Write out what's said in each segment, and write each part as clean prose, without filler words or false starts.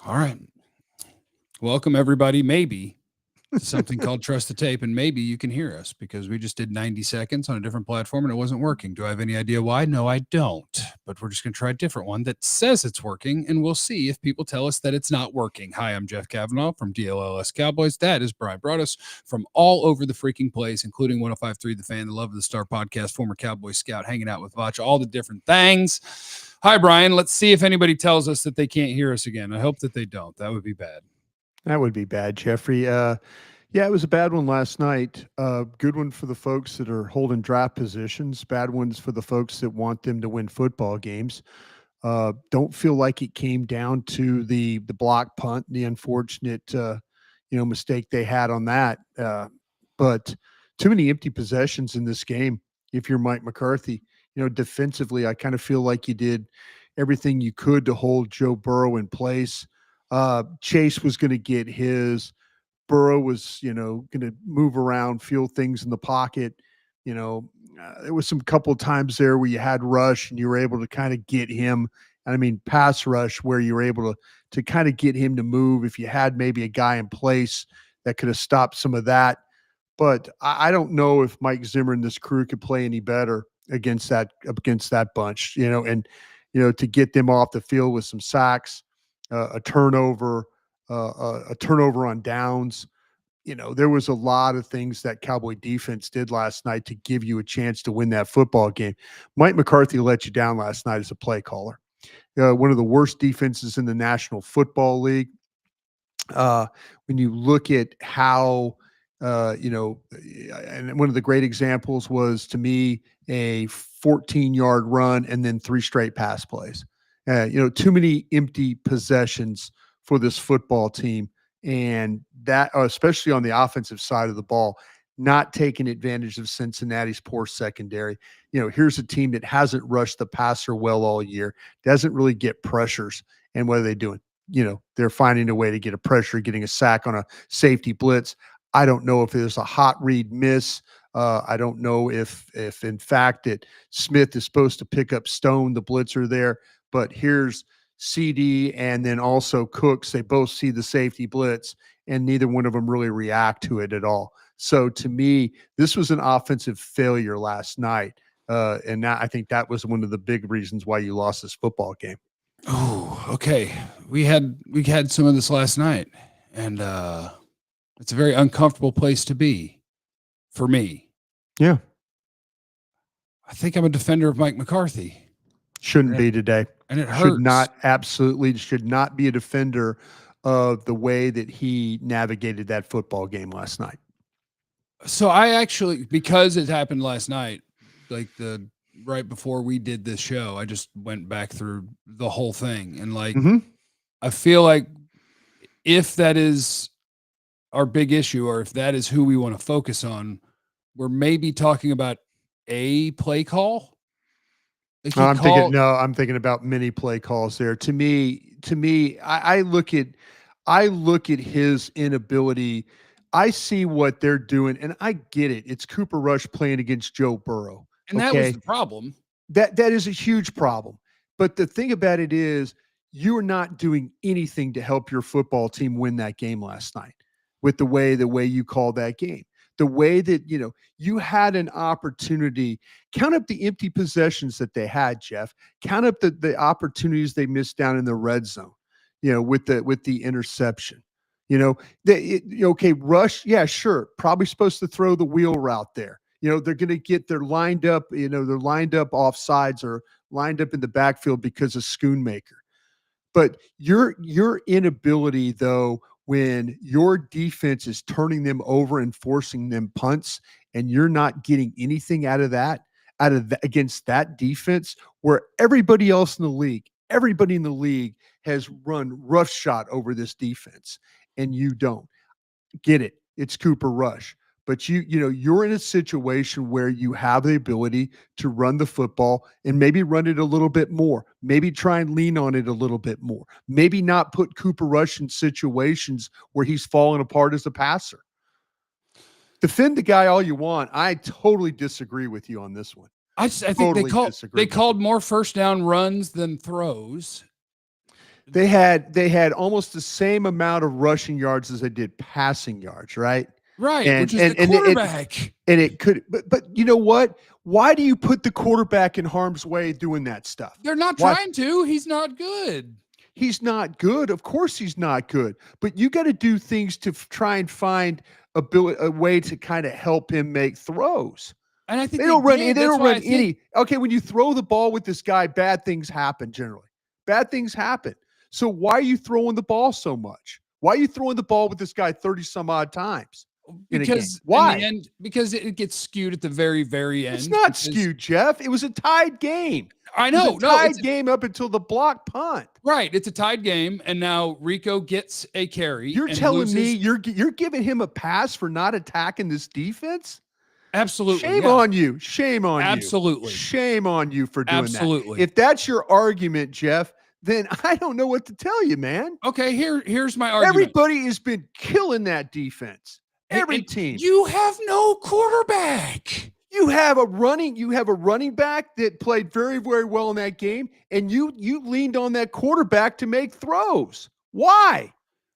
All right. Welcome, everybody. Maybe to something called Trust the Tape, and maybe you can hear us because we just did 90 seconds on a different platform and it wasn't working. Do I have any idea why? No, I don't. But we're just going to try a different one that says it's working, and we'll see if people tell us that it's not working. Hi, I'm Jeff Cavanaugh from DLLS Cowboys. That is Bryan Broaddus from all over the freaking place, including 105.3 The Fan, the Love of the Star podcast, former Cowboy scout, hanging out with Vacha, all the different things. Hi, Brian. Let's see if anybody tells us that they can't hear us again. I hope that they don't. That would be bad. That would be bad, Jeffrey. Yeah, it was a bad one last night. Good one for the folks that are holding draft positions. Bad ones for the folks that want them to win football games. Don't feel like it came down to the block punt, the unfortunate mistake they had on that. But too many empty possessions in this game. If you're Mike McCarthy, defensively, I kind of feel like you did everything you could to hold Joe Burrow in place. Chase was going to get his. Burrow was, going to move around, feel things in the pocket. There was some couple of times there where you had rush and you were able to kind of get him. And I mean, pass rush where you were able to kind of get him to move. If you had maybe a guy in place that could have stopped some of that. But I don't know if Mike Zimmer and this crew could play any better against that bunch, and to get them off the field with some sacks, a turnover on downs. There was a lot of things that Cowboy defense did last night to give you a chance to win that football game. Mike McCarthy let you down last night as a play caller. One of the worst defenses in the National Football League. When you look at how, and one of the great examples was, to me, a 14-yard run and then 3 straight pass plays. Too many empty possessions for this football team, and that, especially on the offensive side of the ball, not taking advantage of Cincinnati's poor secondary. Here's a team that hasn't rushed the passer well all year, doesn't really get pressures, and what are they doing? They're finding a way to get a pressure, getting a sack on a safety blitz. I don't know if there's a hot read miss. I don't know if in fact that Smith is supposed to pick up Stone, the blitzer there, but here's CeeDee and then also Cooks. They both see the safety blitz, and neither one of them really react to it at all. So to me, this was an offensive failure last night, and I think that was one of the big reasons why you lost this football game. Oh, okay. We had some of this last night, and it's a very uncomfortable place to be for me. Yeah. I think I'm a defender of Mike McCarthy. Shouldn't be today. And it hurts. Should not be a defender of the way that he navigated that football game last night. So I actually, because it happened last night, like right before we did this show, I just went back through the whole thing, and I feel like if that is our big issue, or if that is who we want to focus on, we're maybe talking about a play call. I'm thinking about many play calls there. To me, I look at his inability. I see what they're doing, and I get it. It's Cooper Rush playing against Joe Burrow. And that was the problem. That is a huge problem. But the thing about it is, you are not doing anything to help your football team win that game last night with the way you called that game. The way that, you had an opportunity. Count up the empty possessions that they had, Jeff. Count up the opportunities they missed down in the red zone, with the interception. Rush, yeah, sure. Probably supposed to throw the wheel route there. They're going to they're lined up, they're lined up off sides or lined up in the backfield because of Schoonmaker. But your inability, though, when your defense is turning them over and forcing them punts, and you're not getting anything out of that, against that defense, where everybody in the league has run roughshod over this defense, and you don't get it. It's Cooper Rush. But you're in a situation where you have the ability to run the football and maybe run it a little bit more, maybe try and lean on it a little bit more, maybe not put Cooper Rush in situations where he's falling apart as a passer. Defend the guy all you want. I totally disagree with you on this one. I think they called more first down runs than throws. They had almost the same amount of rushing yards as they did passing yards, right? Right, And which is and the and it, quarterback. and it could, but you know what? Why do you put the quarterback in harm's way doing that stuff? They're not Why? trying to. He's not good. He's not good. Of course, he's not good. But you got to do things to try and find a way to kind of help him make throws. And I think They don't run. did. They That's don't why run I think any. Okay, when you throw the ball with this guy, bad things happen. Generally, bad things happen. So why are you throwing the ball so much? Why are you throwing the ball with this guy 30 some odd times in a game? because in Why? the end, because it gets skewed at the very, very end. It's not because- skewed, Jeff. It was a tied game. I It was know. a No, tied game up until the block punt. right. It's a tied game, and now Rico gets a carry. You're and telling me loses. you're giving him a pass for not attacking this defense? Absolutely. Shame yeah. on you. Shame on you. Absolutely. Shame on you for doing Absolutely. that. If that's your argument, Jeff, then I don't know what to tell you, man. Okay, here's my argument. Everybody has been killing that defense. Every And team. You have no quarterback. You have a running back that played very, very well in that game, and you leaned on that quarterback to make throws. Why?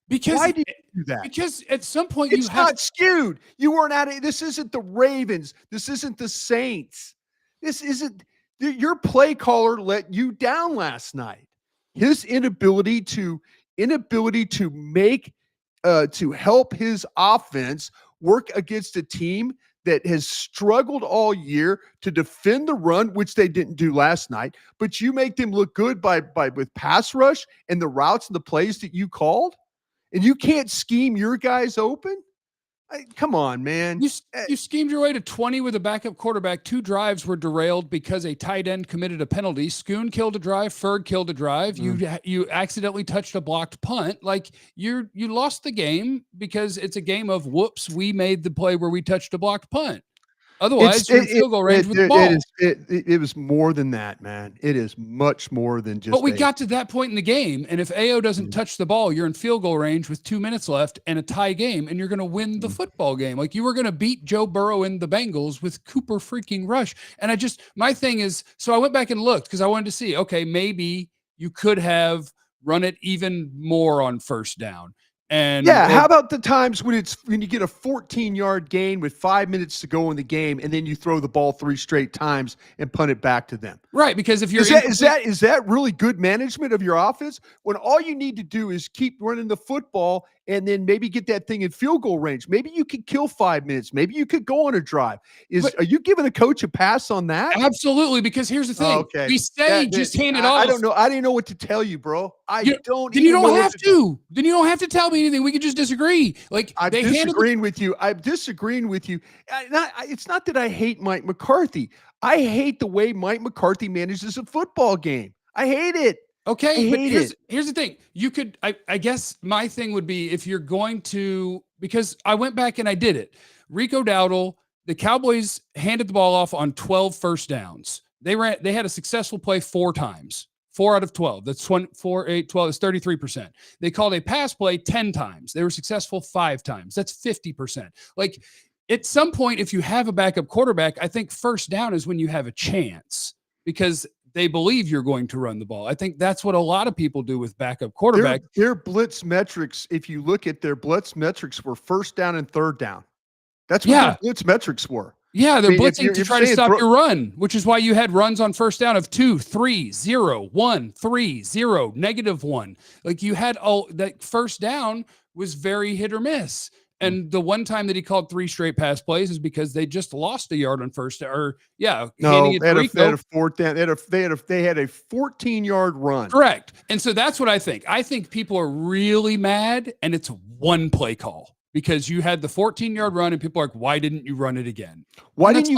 Because Why did you do that? Because at some point It's you have not skewed. You weren't at it. This isn't the Ravens. This isn't the Saints. This isn't your play caller let you down last night. His inability to make to help his offense work against a team that has struggled all year to defend the run, which they didn't do last night, but you make them look good by with pass rush and the routes and the plays that you called, and you can't scheme your guys open. Come on, man. you schemed your way to 20 with a backup quarterback. 2 drives were derailed because a tight end committed a penalty. Schoon killed a drive. Ferg killed a drive. You accidentally touched a blocked punt. Like you lost the game because it's a game of whoops. We made the play where we touched a blocked punt. Otherwise, you're in field goal range with the ball. It was more than that, man. It is much more than just. But we got to that point in the game, and if AO doesn't touch the ball, you're in field goal range with 2 minutes left and a tie game, and you're going to win the football game. Like you were going to beat Joe Burrow and the Bengals with Cooper freaking Rush. And my thing is, so I went back and looked because I wanted to see, okay, maybe you could have run it even more on first down. And how about the times when you get a 14-yard gain with 5 minutes to go in the game, and then you throw the ball 3 straight times and punt it back to them? Right, because if you're is that really good management of your offense when all you need to do is keep running the football and then maybe get that thing in field goal range? Maybe you could kill 5 minutes. Maybe you could go on a drive. Are you giving a coach a pass on that? Absolutely, because here's the thing. Okay. We say just hand it off. I don't know. I didn't know what to tell you, bro. Then you don't have to. Then you don't have to tell me anything. We can just disagree. Like I'm disagreeing with you. I'm disagreeing with you. It's not that I hate Mike McCarthy. I hate the way Mike McCarthy manages a football game. I hate it. Okay, but here's the thing. You could, I guess my thing would be if you're going to, because I went back and I did it. Rico Dowdle, the Cowboys handed the ball off on 12 first downs. They had a successful play 4 times. 4 out of 12. That's 4, 8, 12. That's 33%. They called a pass play 10 times. They were successful 5 times. That's 50%. Like at some point, if you have a backup quarterback, I think first down is when you have a chance because they believe you're going to run the ball. I think that's what a lot of people do with backup quarterback. Their blitz metrics, if you look at their blitz metrics, were first down and third down. That's what their blitz metrics were. Yeah, they're blitzing to try to stop your run, which is why you had runs on first down of 2, 3, 0, 1, 3, 0, -1. Like you had all that first down was very hit or miss. And the one time that he called 3 straight pass plays is because they just lost a yard on first down. They had a fourth down. They had a 14-yard run. Correct. And so that's what I think. I think people are really mad, and it's one play call. Because you had the 14-yard run, and people are like, "Why didn't you run it again? Why didn't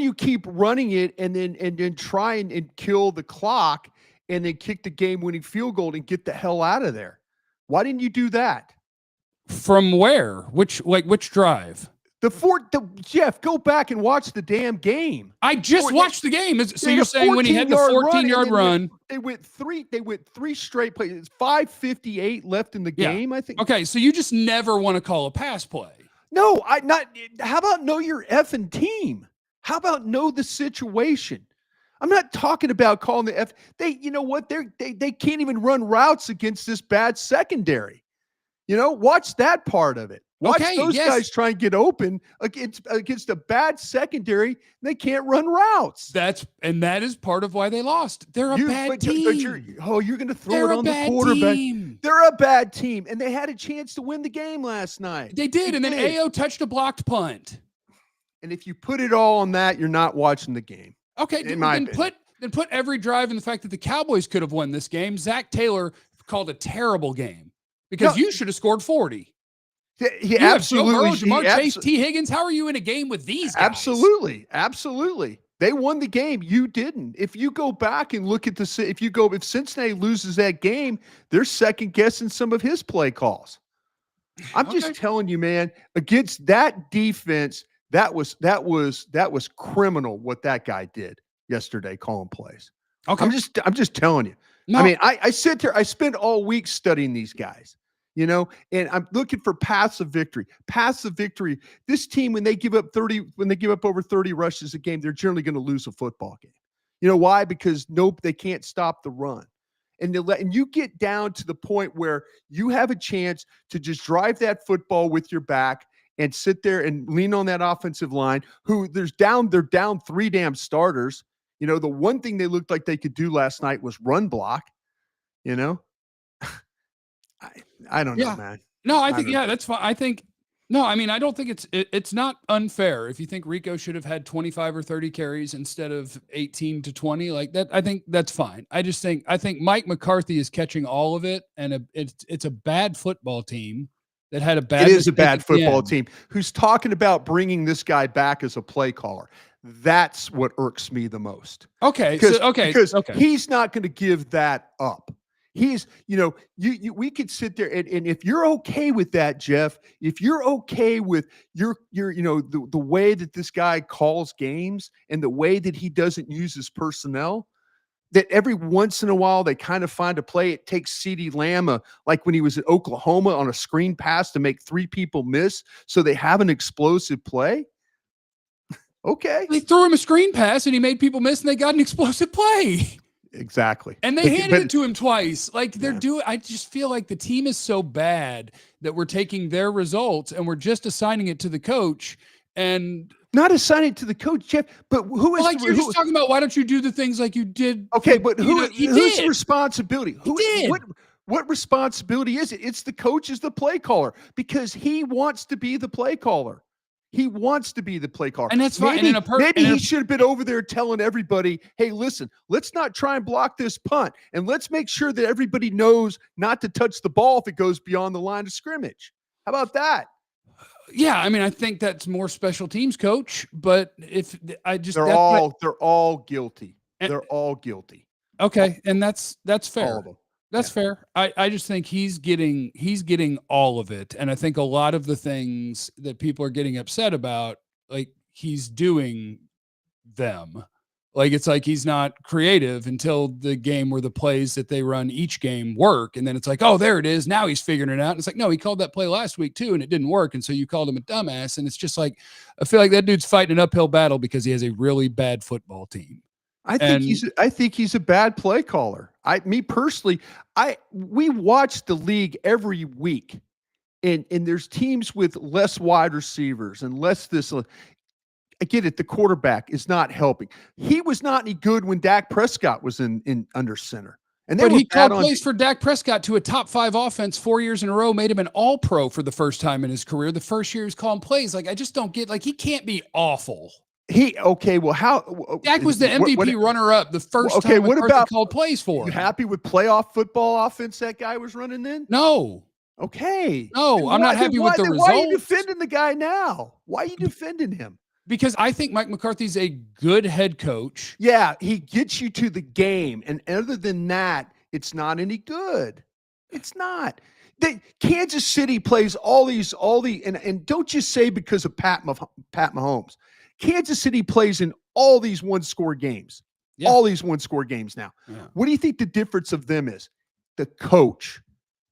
you keep running it and then try and kill the clock and then kick the game-winning field goal and get the hell out of there? Why didn't you do that? From where? Which drive? Jeff, go back and watch the damn game. I just watched the game. So you're saying when he had the 14-yard run, they went 3 straight plays. It's 5:58 left in the game, I think. Okay, so you just never want to call a pass play. No, how about know your effing team? How about know the situation? I'm not talking about calling the F. You know what? They can't even run routes against this bad secondary. Watch that part of it. Watch Okay, those yes. guys try and get open against a bad secondary. They can't run routes. That is part of why they lost. They're a bad team. You're going to throw They're it on the quarterback. They're a bad team, and they had a chance to win the game last night. They did, then AO touched a blocked punt. And if you put it all on that, you're not watching the game. Okay, then put every drive in the fact that the Cowboys could have won this game. Zach Taylor called a terrible game because you should have scored 40. He absolutely. Jamar Chase, T. Higgins. How are you in a game with these guys? Absolutely. They won the game. You didn't. If you go back and look at if Cincinnati loses that game, they're second guessing some of his play calls. I'm just telling you, man. Against that defense, that was criminal what that guy did yesterday, calling plays. Okay, I'm just telling you. No. I mean, I sit there. I spent all week studying these guys. And I'm looking for paths of victory. This team, when they give up over 30 rushes a game, they're generally going to lose a football game. You know why? Because they can't stop the run. And you get down to the point where you have a chance to just drive that football with your back and sit there and lean on that offensive line. They're down 3 damn starters. The one thing they looked like they could do last night was run block. I don't know, man. No, I think that's fine. I don't think it's not unfair if you think Rico should have had 25 or 30 carries instead of 18 to 20 like that. I think that's fine. I think Mike McCarthy is catching all of it, and it's a bad football team that had a bad. It is a bad football team who's talking about bringing this guy back as a play caller. That's what irks me the most. Okay, because he's not going to give that up. He's, we could sit there and if you're okay with that, Jeff, if you're okay with the way that this guy calls games and the way that he doesn't use his personnel, that every once in a while they kind of find a play. It takes CeeDee Lamb, like when he was at Oklahoma on a screen pass to make 3 people miss. So they have an explosive play. Okay. They threw him a screen pass and he made people miss and they got an explosive play. Exactly. And they handed it to him twice. Like I just feel like the team is so bad that we're taking their results and we're just assigning it to the coach and not assigning it to the coach, Jeff, but who is you're just talking about why don't you do the things like you did? Okay, but who's the responsibility? What responsibility is it? It's the coach is the play caller because he wants to be the play caller. He wants to be the play caller. And that's fine. Maybe he should have been over there telling everybody, hey, listen, let's not try and block this punt. And let's make sure that everybody knows not to touch the ball if it goes beyond the line of scrimmage. How about that? Yeah, I think that's more special teams coach, but if I just they're all guilty. They're all guilty. Okay, and that's fair. All of them. That's fair. I just think he's getting all of it. And I think a lot of the things that people are getting upset about, like he's doing them. Like it's like he's not creative until the game where the plays that they run each game work. And then it's like, oh, there it is. Now he's figuring it out. And it's like, no, he called that play last week too, and it didn't work. And so you called him a dumbass. And it's just like, I feel like that dude's fighting an uphill battle because he has a really bad football team. I think he's a bad play caller. Me personally, we watch the league every week, and there's teams with less wide receivers and less this. I get it. The quarterback is not helping. He was not any good when Dak Prescott was in under center. But he called plays for Dak Prescott to a top 5 offense 4 years in a row, made him an all-pro for the first time in his career. The first year he was calling plays. Like, I just don't get, like, he can't be awful. How Dak was the MVP runner-up the first time McCarthy called plays for him. You happy with playoff football offense that guy was running then? No. Okay. No, I'm not happy with the results. Why are you defending the guy now? Why are you defending him? Because I think Mike McCarthy's a good head coach. Yeah, he gets you to the game. And other than that, it's not any good. It's not. Kansas City plays and don't just say because of Pat Mahomes. Kansas City plays in all these one-score games. Yeah. All these one-score games now. Yeah. What do you think the difference of them is? The coach.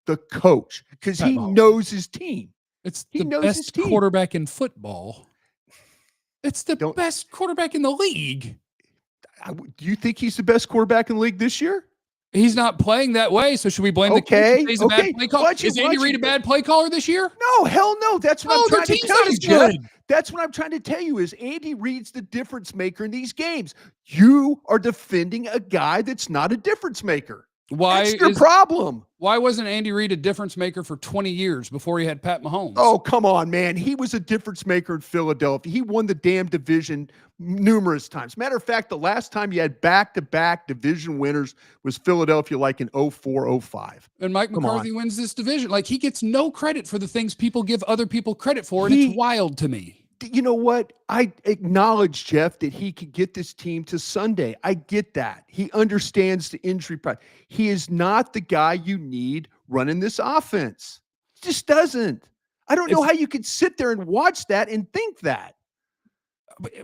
Because he knows his team. It's the best quarterback in football. It's the best quarterback in the league. Do you think he's the best quarterback in the league this year? He's not playing that way, so should we blame the coach if he's a bad play caller? Is Andy Reid a bad play caller this year? No, hell no. That's what I'm trying to tell you, Jeff. Good. That's what I'm trying to tell you is Andy Reid's the difference maker in these games. You are defending a guy that's not a difference maker. That's your problem. Why wasn't Andy Reid a difference maker for 20 years before he had Pat Mahomes? Oh, come on, man. He was a difference maker in Philadelphia. He won the damn division numerous times. Matter of fact, the last time you had back-to-back division winners was Philadelphia like in 04-05. And Mike McCarthy wins this division. Like, he gets no credit for the things people give other people credit for, and it's wild to me. You know what? I acknowledge, Jeff, that he could get this team to Sunday. I get that. He understands the injury problem. He is not the guy you need running this offense. He just doesn't. I don't know how you could sit there and watch that and think that.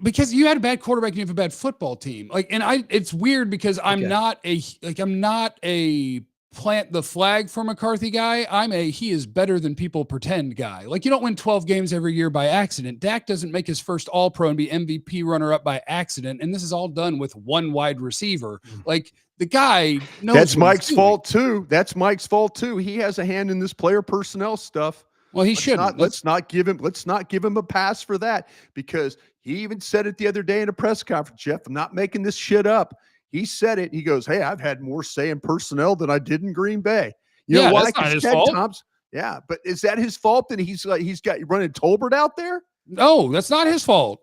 Because you had a bad quarterback and you have a bad football team. It's weird because I'm not a plant the flag for McCarthy guy. I'm a he is better than people pretend guy. Like, you don't win 12 games every year by accident. Dak doesn't make his first All-Pro and be MVP runner-up by accident, and this is all done with one wide receiver. Like, the guy knows that's Mike's fault too. That's Mike's fault too. He has a hand in this player personnel stuff. Well, he shouldn't. Let's not give him a pass for that, because he even said it the other day in a press conference. Jeff, I'm not making this shit up. He said it. He goes, "Hey, I've had more say in personnel than I did in Green Bay." You know why? That's not his fault. But is that his fault that he's got running Tolbert out there? No, that's not his fault.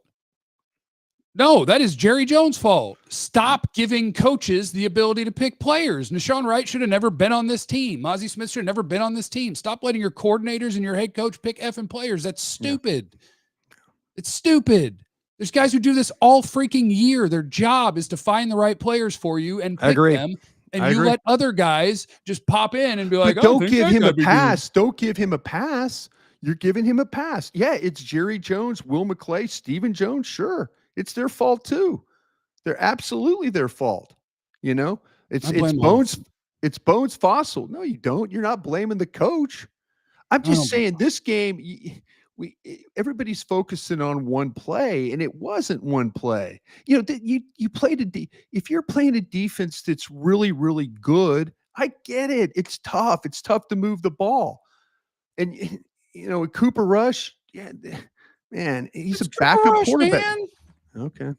No, that is Jerry Jones' fault. Stop giving coaches the ability to pick players. Nashawn Wright should have never been on this team. Ozzie Smith should have never been on this team. Stop letting your coordinators and your head coach pick effing players. That's stupid. Yeah. It's stupid. There's guys who do this all freaking year. Their job is to find the right players for you and pick them. And let other guys just pop in and be like, don't give him a pass. Don't give him a pass. You're giving him a pass. Yeah, it's Jerry Jones, Will McClay, Stephen Jones. Sure. It's their fault too. They're absolutely their fault. You know, it's Bones Fossil. No, you don't. You're not blaming the coach. I'm just saying this game, everybody's focusing on one play, and it wasn't one play. You know, you played if you're playing a defense that's really, really good, I get it. It's tough. It's tough to move the ball. And you know, Cooper Rush, man, he's a backup quarterback. Man. Okay.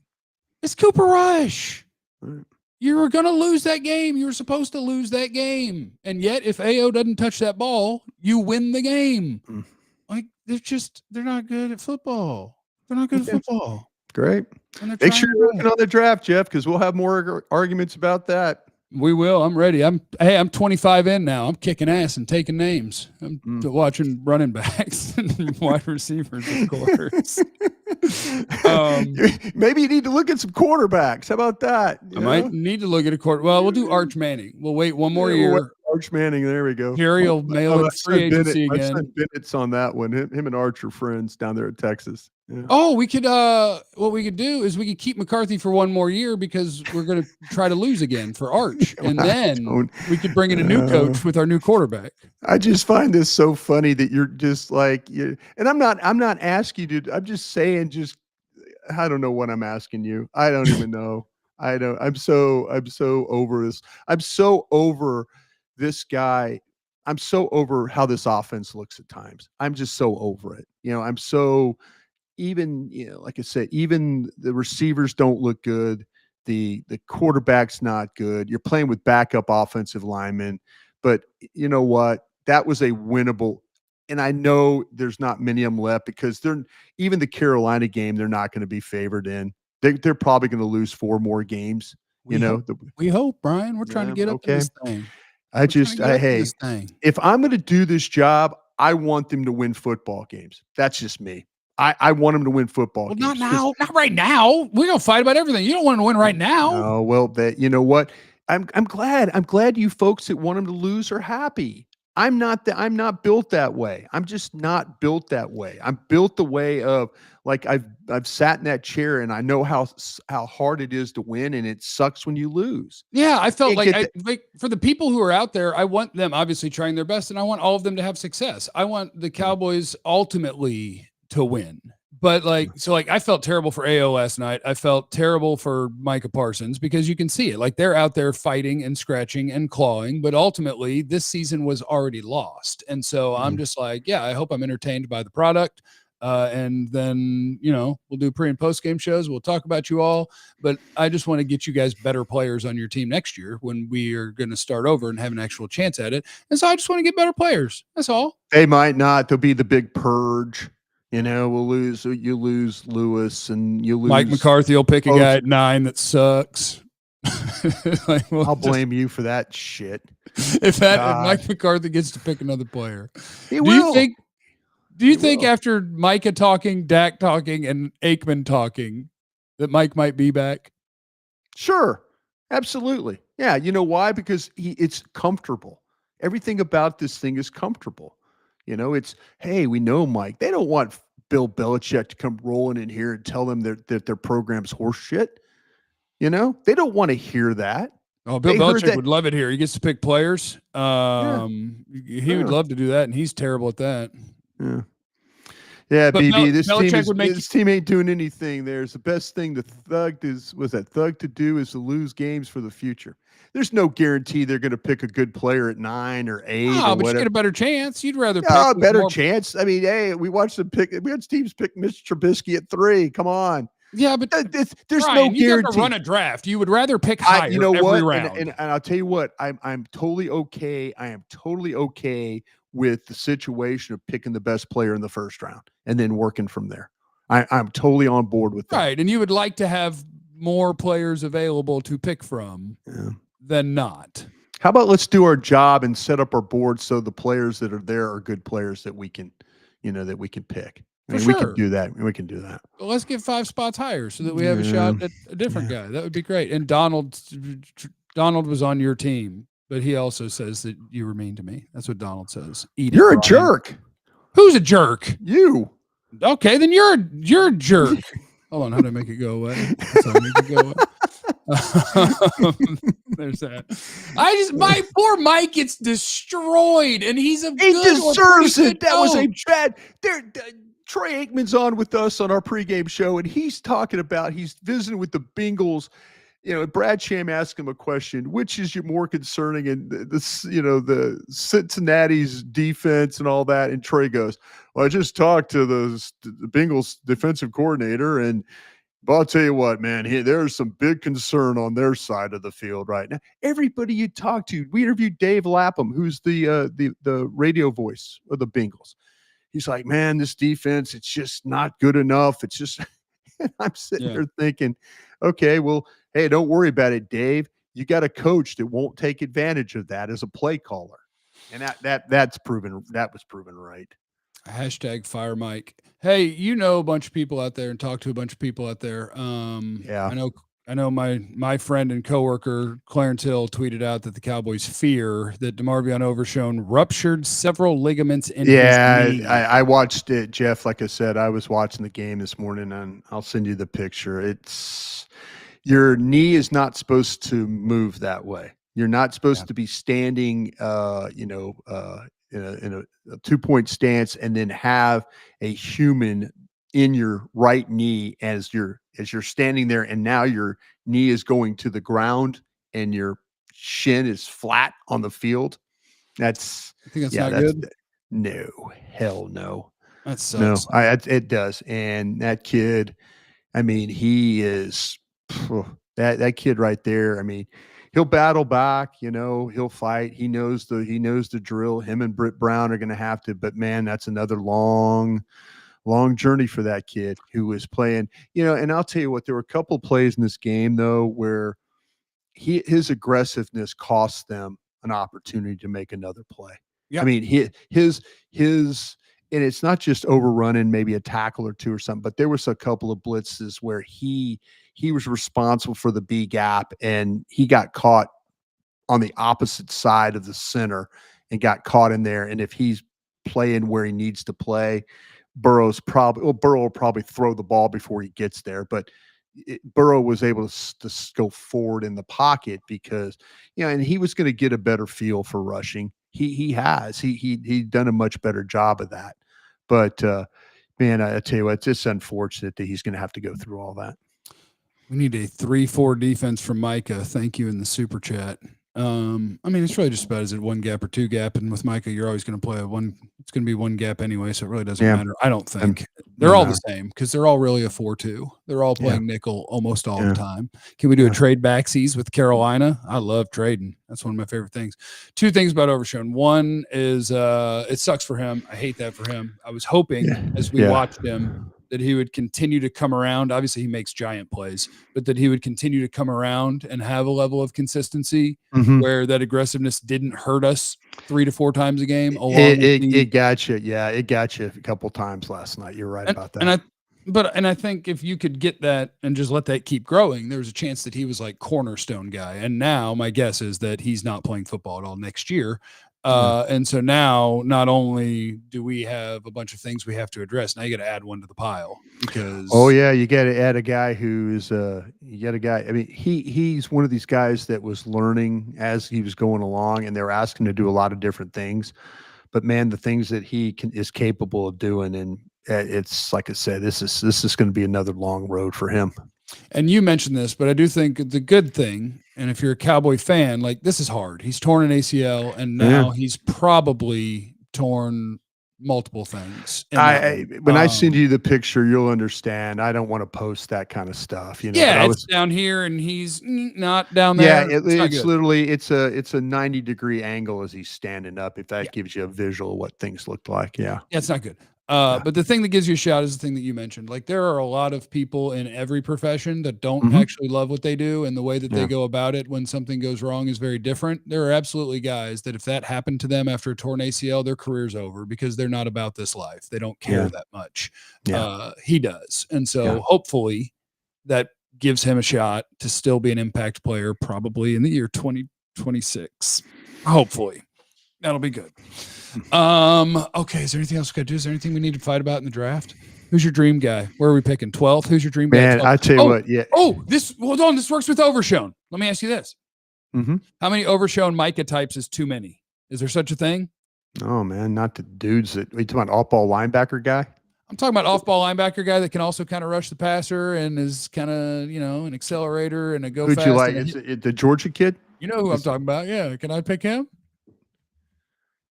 It's Cooper Rush. Right. You were going to lose that game. You were supposed to lose that game. And yet, if AO doesn't touch that ball, you win the game. Like, they're not good at football. They're not good at football. Great. Make sure you're looking on the draft, Jeff, because we'll have more arguments about that. We will. I'm ready. I'm 25 in now. I'm kicking ass and taking names. I'm watching running backs and wide receivers, of course. Maybe you need to look at some quarterbacks. How about that? I might need to look at a quarter. Well, we'll do Arch Manning. We'll wait one more year. Arch Manning. There we go. Harry will mail it free agency again. My son Bennett's on that one. Him and Arch are friends down there in Texas. Yeah. Oh, we could. What we could do is we could keep McCarthy for one more year because we're going to try to lose again for Arch, and then we could bring in a new coach with our new quarterback. I just find this so funny that you're just like you. And I'm not asking you to. I'm just saying. I don't know what I'm asking you. I don't even know. I'm so over this. I'm so over this guy. I'm so over how this offense looks at times. I'm just so over it. You know, I'm so. Even, you know, like I said, even the receivers don't look good. The quarterback's not good. You're playing with backup offensive linemen, but you know what? That was a winnable. And I know there's not many of them left because even the Carolina game, they're not going to be favored in. They're probably going to lose 4 more games. We hope, Brian. We're trying to get up to this thing. If I'm going to do this job, I want them to win football games. That's just me. I want them to win football games. Not now. Not right now. We're going to fight about everything. You don't want them to win right now. Oh, well, you know what? I'm glad you folks that want them to lose are happy. I'm not built that way. I'm just not built that way. I'm built the way of, like, I've sat in that chair and I know how hard it is to win, and it sucks when you lose. Yeah, I felt like for the people who are out there, I want them obviously trying their best, and I want all of them to have success. I want the Cowboys ultimately to win, But I felt terrible for AO last night. I felt terrible for Micah Parsons because you can see it. Like they're out there fighting and scratching and clawing, but ultimately this season was already lost. And so I'm just like, yeah, I hope I'm entertained by the product. And then, we'll do pre and post game shows. We'll talk about you all, but I just want to get you guys better players on your team next year when we are going to start over and have an actual chance at it. And so I just want to get better players. That's all. They might not. There'll be the big purge. We'll lose. You lose Lewis, and you lose Mike McCarthy will pick a guy at 9 that sucks. I'll blame you for that shit. If Mike McCarthy gets to pick another player, he will. Do you think after Micah talking, Dak talking, and Aikman talking, that Mike might be back? Sure, absolutely. Yeah, you know why? Because it's comfortable. Everything about this thing is comfortable. It's, hey, we know Mike. They don't want Bill Belichick to come rolling in here and tell them that their program's horse shit. They don't want to hear that. Oh, Bill Belichick would love it here. He gets to pick players. He would love to do that, and he's terrible at that. Yeah, but BB, this team ain't doing anything. There's the best thing Thug to do is to lose games for the future. There's no guarantee they're going to pick a good player at 9 or 8. Oh, but you get a better chance. You'd rather pick a better chance. I mean, hey, we watched teams pick Mr. Trubisky at 3. Come on. Yeah, but there's Brian, no guarantee. You got to run a draft. You would rather pick higher every round. And I'll tell you what, I'm totally okay. I am totally okay with the situation of picking the best player in the first round and then working from there. I'm totally on board with that. Right, and you would like to have more players available to pick from than not. How about let's do our job and set up our board so the players that are there are good players that we can, that we can pick. We can do that. We can do that. Well, let's get 5 spots higher so that we have a shot at a different guy. That would be great. And Donald was on your team, but he also says that you were mean to me. That's what Donald says. You're a jerk. Who's a jerk? You. Okay, then you're a jerk. Hold on, how do I make it go away? That's how I make it go away. There's that. My poor Mike gets destroyed, and he deserves it. That was a bad. Troy Aikman's on with us on our pregame show, and he's talking about he's visiting with the Bengals. Brad Sham asked him a question, which is more concerning, and the Cincinnati's defense and all that. And Troy goes, well, I just talked to the Bengals defensive coordinator, but I'll tell you what, man, there's some big concern on their side of the field right now. Everybody you talk to, we interviewed Dave Lapham, who's the radio voice of the Bengals. He's like, man, this defense, it's just not good enough. It's just, I'm sitting there thinking, okay, well, hey, don't worry about it, Dave. You got a coach that won't take advantage of that as a play caller. And that was proven right. Hashtag fire Mike. Hey, a bunch of people out there and talk to a bunch of people out there. I know my friend and coworker Clarence Hill tweeted out that the Cowboys fear that DeMarvion Overshown ruptured several ligaments in his knee. I watched it, Jeff. Like I said, I was watching the game this morning, and I'll send you the picture. It's your knee is not supposed to move that way. You're not supposed to be standing, in a 2-point stance and then have a human in your right knee as you're standing there, and now your knee is going to the ground and your shin is flat on the field. I think that's not good. No, hell no. That sucks. No, it does. And that kid, I mean, he is that kid right there. I mean, he'll battle back, he'll fight. He knows the drill. Him and Britt Brown are going to have to, but man, that's another long journey for that kid who was playing, and I'll tell you what, there were a couple of plays in this game though, where his aggressiveness cost them an opportunity to make another play. Yeah. I mean, his, and it's not just overrunning maybe a tackle or two or something, but there was a couple of blitzes where he was responsible for the B gap, and he got caught on the opposite side of the center and got caught in there. And if he's playing where he needs to play, Burrow will probably throw the ball before he gets there, but Burrow was able to go forward in the pocket because, and he was going to get a better feel for rushing. He's done a much better job of that. But Man, I tell you what, it's just unfortunate that he's going to have to go through all that. We need a 3-4 defense from Micah. Thank you in the super chat. I mean, it's really just about is it one gap or two gap, and with Micah, you're always going to play one. It's going to be one gap anyway, so it really doesn't matter. I don't think they're all the same because they're all really a 4-2. They're all playing nickel almost all the time. Can we do a trade backsies with Carolina? I love trading. That's one of my favorite things. Two things about Overshown. One is it sucks for him. I hate that for him. I was hoping as we watched him that he would continue to come around. Obviously, he makes giant plays, but that he would continue to come around and have a level of consistency where that aggressiveness didn't hurt us 3 to 4 times a game. It got you. Yeah, it got you a couple times last night. You're right about that. And I think if you could get that and just let that keep growing, there's a chance that he was like cornerstone guy. And now my guess is that he's not playing football at all next year. And so now not only do we have a bunch of things we have to address, now you got to add one to the pile because you got to add a guy who's you got a guy. I mean, he's one of these guys that was learning as he was going along, and they were asking him to do a lot of different things. But man, the things that he is capable of doing, and it's like I said, this is going to be another long road for him. And you mentioned this, but I do think the good thing, and if you're a Cowboy fan, like this is hard. He's torn an ACL, and now he's probably torn multiple things. When I send you the picture, you'll understand. I don't want to post that kind of stuff. You know, it's down here, and he's not down there. Yeah, it's literally it's a 90-degree angle as he's standing up. If that gives you a visual of what things looked like, it's not good. But the thing that gives you a shot is the thing that you mentioned. Like there are a lot of people in every profession that don't actually love what they do, and the way that they go about it when something goes wrong is very different. There are absolutely guys that if that happened to them after a torn ACL, their career's over because they're not about this life. They don't care that much. He does. And so hopefully that gives him a shot to still be an impact player probably in the year 2026. Hopefully. That'll be good. Okay. Is there anything else we got to do? Is there anything we need to fight about in the draft? Who's your dream guy? Where are we picking? 12th? Who's your dream guy? Man, I tell you what. Yeah. Hold on. This works with Overshown. Let me ask you this. How many Overshown Micah types is too many? Is there such a thing? Oh man, not the dudes that you talking about off-ball linebacker guy? I'm talking about off-ball linebacker guy that can also kind of rush the passer and is kind of, an accelerator and a go fast. Who'd you like? Is it the Georgia kid? You know who I'm talking about. Yeah. Can I pick him?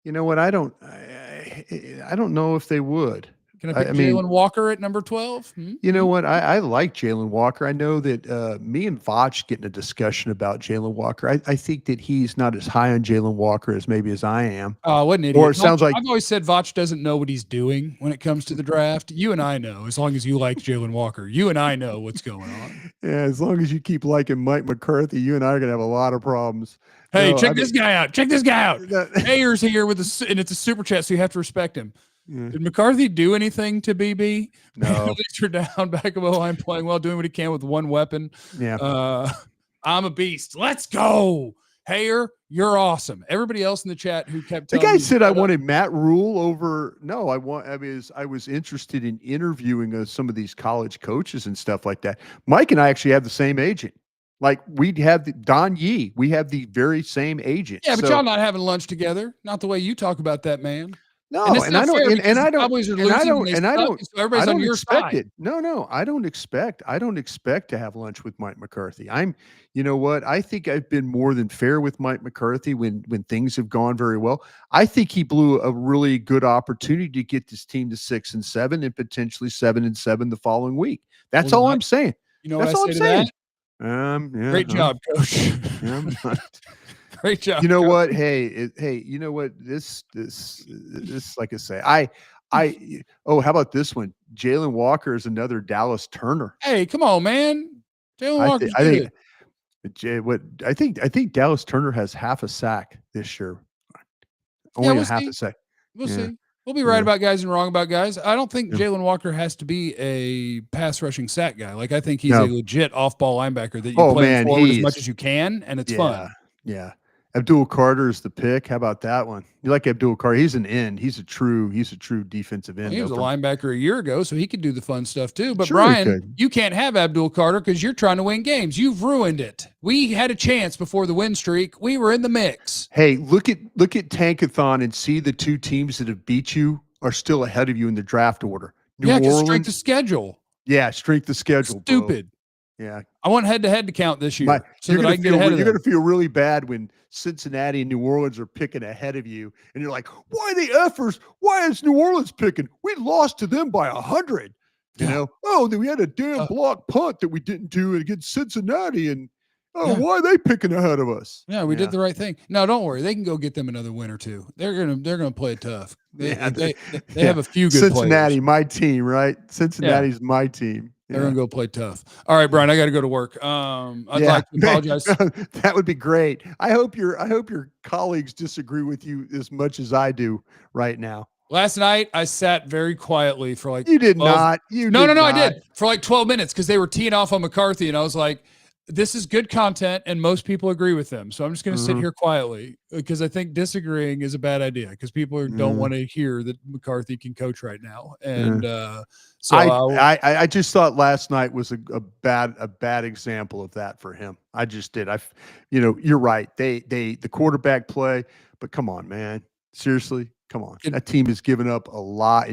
You know what? I don't know if they would. Can I pick Jalen Walker at number 12? You know what? I like Jalen Walker. I know that me and Voch getting a discussion about Jalen Walker. I think that he's not as high on Jalen Walker as maybe as I am. Oh, what an idiot. Or it sounds like I've always said Voch doesn't know what he's doing when it comes to the draft. You and I know, as long as you like Jalen Walker. You and I know what's going on. Yeah, as long as you keep liking Mike McCarthy, you and I are going to have a lot of problems. Hey, check this guy out. Check this guy out. Ayer's here and it's a super chat, so you have to respect him. Yeah. Did McCarthy do anything to BB? No. Penalties are down, back of the line, playing well, doing what he can with one weapon. Yeah. I'm a beast. Let's go. Hayer, you're awesome. Everybody else in the chat who kept the guy said I wanted Matt Rule over. No, I was interested in interviewing some of these college coaches and stuff like that. Mike and I actually have the same agent. Like we'd have Don Yee. We have the very same agent. Yeah, but y'all not having lunch together. Not the way you talk about that, man. No, and I don't expect it. No, I don't expect to have lunch with Mike McCarthy. You know what? I think I've been more than fair with Mike McCarthy when things have gone very well. I think he blew a really good opportunity to get this team to 6-7 and potentially 7-7 the following week. That's all I'm saying. You know what I say to that? Great job, Coach. Great job. You know what? Hey, you know what? This, like I say, how about this one? Jalen Walker is another Dallas Turner. Hey, come on, man. Jalen Walker. I think Dallas Turner has half a sack this year. Only half a sack. We'll see. We'll be right about guys and wrong about guys. I don't think Jalen Walker has to be a pass rushing sack guy. Like I think he's a legit off ball linebacker that you play forward as much as you can, and it's fun. Yeah. Abdul Carter is the pick. How about that one? You like Abdul Carter? He's an end. He's a true defensive end. He was a linebacker a year ago, so he could do the fun stuff too. But sure, Brian, you can't have Abdul Carter because you're trying to win games. You've ruined it. We had a chance before the win streak. We were in the mix. Hey, look at Tankathon and see the two teams that have beat you are still ahead of you in the draft order. New Yeah, because strength Orleans. of schedule. Yeah, strength of schedule. Stupid. Bro. Yeah. I want head-to-head to count this year so you're that I gonna can get feel ahead of you're them. gonna feel really bad when Cincinnati and New Orleans are picking ahead of you, and you're like, "Why the effers? Why is New Orleans picking? We lost to them by 100." You know? Oh, then we had a damn block punt that we didn't do against Cincinnati, and why are they picking ahead of us? Yeah, we did the right thing. No, don't worry. They can go get them another win or two. They're gonna play it tough. They have a few good Cincinnati, players. my team, right? Cincinnati's my team. They're gonna go play tough. All right, Brian, I got to go to work. I'd like to apologize. That would be great. I hope your colleagues disagree with you as much as I do right now. Last night, I sat very quietly for like you did 12, not. You no, did no, not. I did for like 12 minutes because they were teeing off on McCarthy, and I was like, "This is good content, and most people agree with them." So I'm just going to sit here quietly because I think disagreeing is a bad idea because people don't want to hear that McCarthy can coach right now. And so I just thought last night was a bad example of that for him. I just did. You're right. The quarterback play, but come on, man, seriously. Come on, that team has given up a lot, I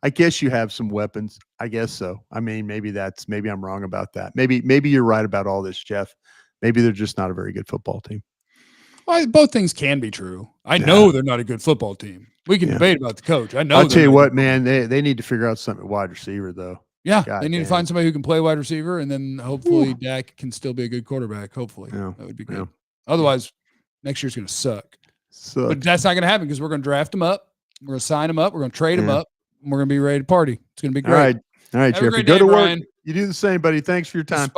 guess you have some weapons. I guess so. I mean, maybe I'm wrong about that. Maybe you're right about all this, Jeff. Maybe they're just not a very good football team. Well, both things can be true. I know they're not a good football team. We can debate about the coach. I know. I'll tell you what, man. They need to figure out something at wide receiver, though. Yeah, they need to find somebody who can play wide receiver, and then hopefully Dak can still be a good quarterback. Hopefully, that would be good. Otherwise, next year's going to suck. But that's not going to happen because we're going to draft them up. We're going to sign them up. We're going to trade them up. And we're going to be ready to party. It's going to be great. All right, Jeffrey. Go to work. You do the same, buddy. Thanks for your time.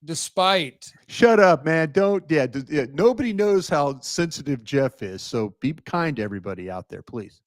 Despite. Shut up, man. Don't. Nobody knows how sensitive Jeff is. So be kind to everybody out there, please.